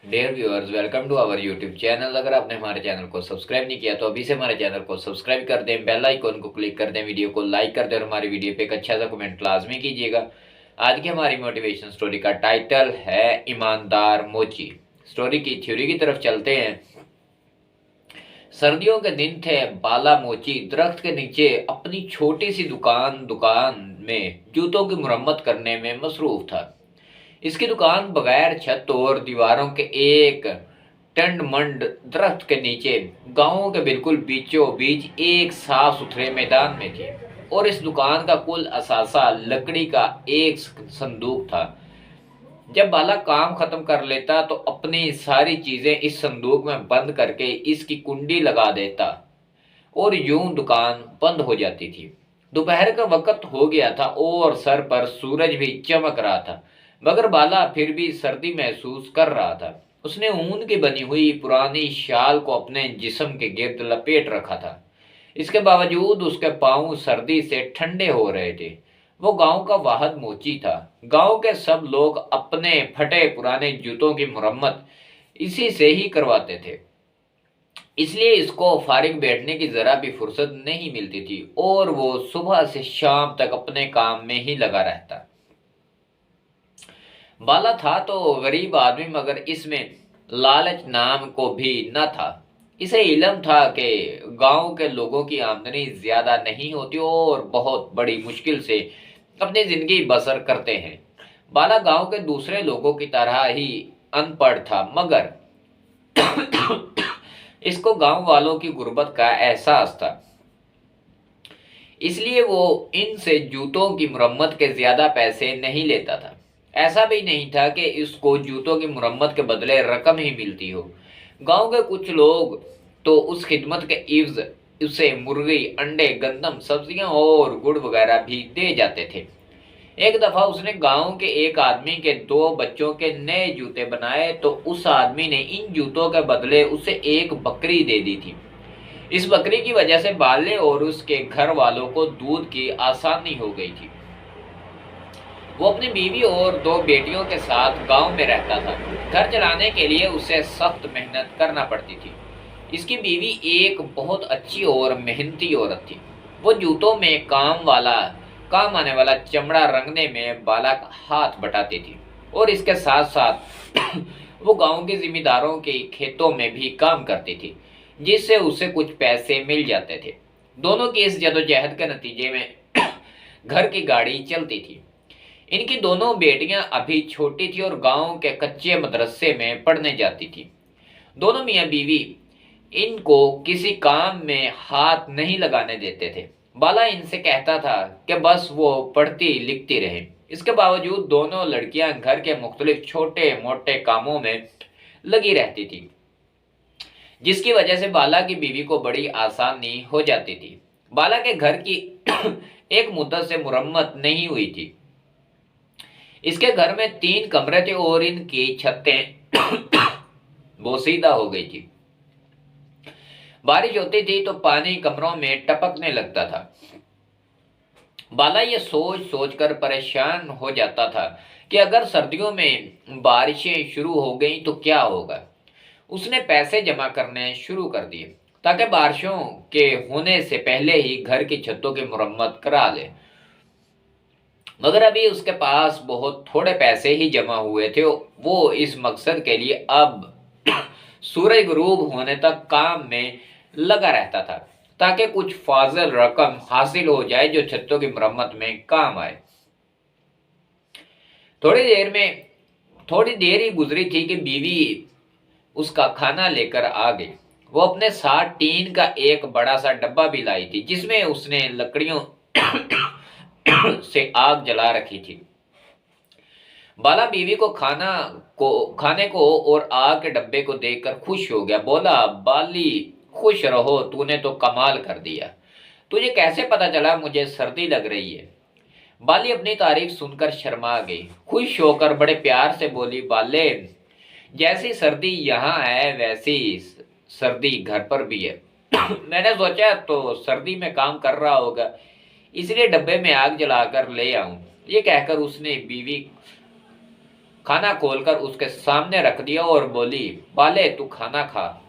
Dear viewers, welcome to our YouTube channel. अगर आपने हमारे चैनल को सब्सक्राइब नहीं किया तो अभी से हमारे चैनल को सब्सक्राइब कर दें, बेल आइकन को क्लिक कर दें, वीडियो को लाइक कर दें और हमारी वीडियो पे एक अच्छा सा कमेंट लाजमी कीजिएगा। आज की हमारी मोटिवेशन स्टोरी का टाइटल है ईमानदार मोची। स्टोरी की थ्योरी की तरफ चलते हैं। सर्दियों के दिन थे। बाला मोची दरख्त के नीचे अपनी छोटी सी दुकान में जूतों की मुरम्मत करने में मसरूफ था। इसकी दुकान बगैर छत और दीवारों के एक टंडमंड दरख्त के नीचे गांव के बिल्कुल बीचों बीच एक साफ सुथरे मैदान में थी। और इस दुकान का कुल असासा लकड़ी का एक संदूक था। जब बाला काम खत्म कर लेता तो अपनी सारी चीजें इस संदूक में बंद करके इसकी कुंडी लगा देता और यूं दुकान बंद हो जाती थी। दोपहर का वक्त हो गया था और सर पर सूरज भी चमक रहा था, मगर बाला फिर भी सर्दी महसूस कर रहा था। उसने ऊन की बनी हुई पुरानी शाल को अपने जिस्म के गिर्द लपेट रखा था। इसके बावजूद उसके पांव सर्दी से ठंडे हो रहे थे। वो गांव का वाहद मोची था। गांव के सब लोग अपने फटे पुराने जूतों की मुरम्मत इसी से ही करवाते थे, इसलिए इसको फारिग बैठने की जरा भी फुर्सत नहीं मिलती थी और वो सुबह से शाम तक अपने काम में ही लगा रहता। बाला था तो गरीब आदमी, मगर इसमें लालच नाम को भी न था। इसे इल्म था कि गांव के लोगों की आमदनी ज्यादा नहीं होती और बहुत बड़ी मुश्किल से अपनी जिंदगी बसर करते हैं। बाला गांव के दूसरे लोगों की तरह ही अनपढ़ था, मगर इसको गांव वालों की गुर्बत का एहसास था। इसलिए वो इनसे जूतों की मुरम्मत के ज्यादा पैसे नहीं लेता था। ऐसा भी नहीं था कि इसको जूतों की मुरम्मत के बदले रकम ही मिलती हो। गांव के कुछ लोग तो उस खिदमत के इव्ज उसे मुर्गी, अंडे, गंदम, सब्जियां और गुड़ वगैरह भी दे जाते थे। एक दफा उसने गांव के एक आदमी के 2 बच्चों के नए जूते बनाए तो उस आदमी ने इन जूतों के बदले उसे एक बकरी दे दी थी। इस बकरी की वजह से बाले और उसके घर वालों को दूध की आसानी हो गई थी। वो अपनी बीवी और 2 बेटियों के साथ गांव में रहता था। घर चलाने के लिए उसे सख्त मेहनत करना पड़ती थी। इसकी बीवी एक बहुत अच्छी और मेहनती औरत थी। वो जूतों में काम आने वाला चमड़ा रंगने में बाला का हाथ बटाती थी और इसके साथ साथ वो गांव के जिम्मेदारों के खेतों में भी काम करती थी, जिससे उसे कुछ पैसे मिल जाते थे। दोनों की इस जदोजहद के नतीजे में घर की गाड़ी चलती थी। इनकी दोनों बेटियां अभी छोटी थी और गांव के कच्चे मदरसे में पढ़ने जाती थी। दोनों मियां बीवी इनको किसी काम में हाथ नहीं लगाने देते थे। बाला इनसे कहता था कि बस वो पढ़ती लिखती रहे। इसके बावजूद दोनों लड़कियां घर के मुख्तलिफ छोटे मोटे कामों में लगी रहती थी, जिसकी वजह से बाला की बीवी को बड़ी आसानी हो जाती थी। बाला के घर की एक मुद्दत से मुरम्मत नहीं हुई थी। इसके घर में 3 कमरे थे और इनकी छतें बोसीदा हो गई थी। बारिश होती थी तो पानी कमरों में टपकने लगता था। बाला ये सोच सोच कर परेशान हो जाता था कि अगर सर्दियों में बारिशें शुरू हो गई तो क्या होगा। उसने पैसे जमा करने शुरू कर दिए ताकि बारिशों के होने से पहले ही घर की छतों की मुरम्मत करा ले, मगर अभी उसके पास बहुत थोड़े पैसे ही जमा हुए थे। वो इस मकसद के लिए अब सूरज गुरूब होने तक काम में लगा रहता था ताकि कुछ फाजिल रकम हासिल हो जाए जो छतों की मरम्मत में काम आए। थोड़ी देर में थोड़ी देर ही गुजरी थी कि बीवी उसका खाना लेकर आ गई। वो अपने साथ टीन का एक बड़ा सा डब्बा भी लाई थी, जिसमें उसने लकड़ियों से आग जला रखी थी। बाला बीवी को खाने को और आग के डब्बे को देखकर खुश हो गया। बोला, बाली खुश रहो, तूने तो कमाल कर दिया। तुझे कैसे पता चला मुझे सर्दी लग रही है? बाली अपनी तारीफ सुनकर शर्मा गई। खुश होकर बड़े प्यार से बोली, बाले, जैसी सर्दी यहाँ है वैसी सर्दी घर पर भी है। मैंने सोचा तो सर्दी में काम कर रहा होगा, इसलिए डब्बे में आग जलाकर ले आऊं। ये कहकर उसने बीवी کھانا کھول کر اس کے سامنے رکھ دیا اور بولی، بالے تو کھانا کھا۔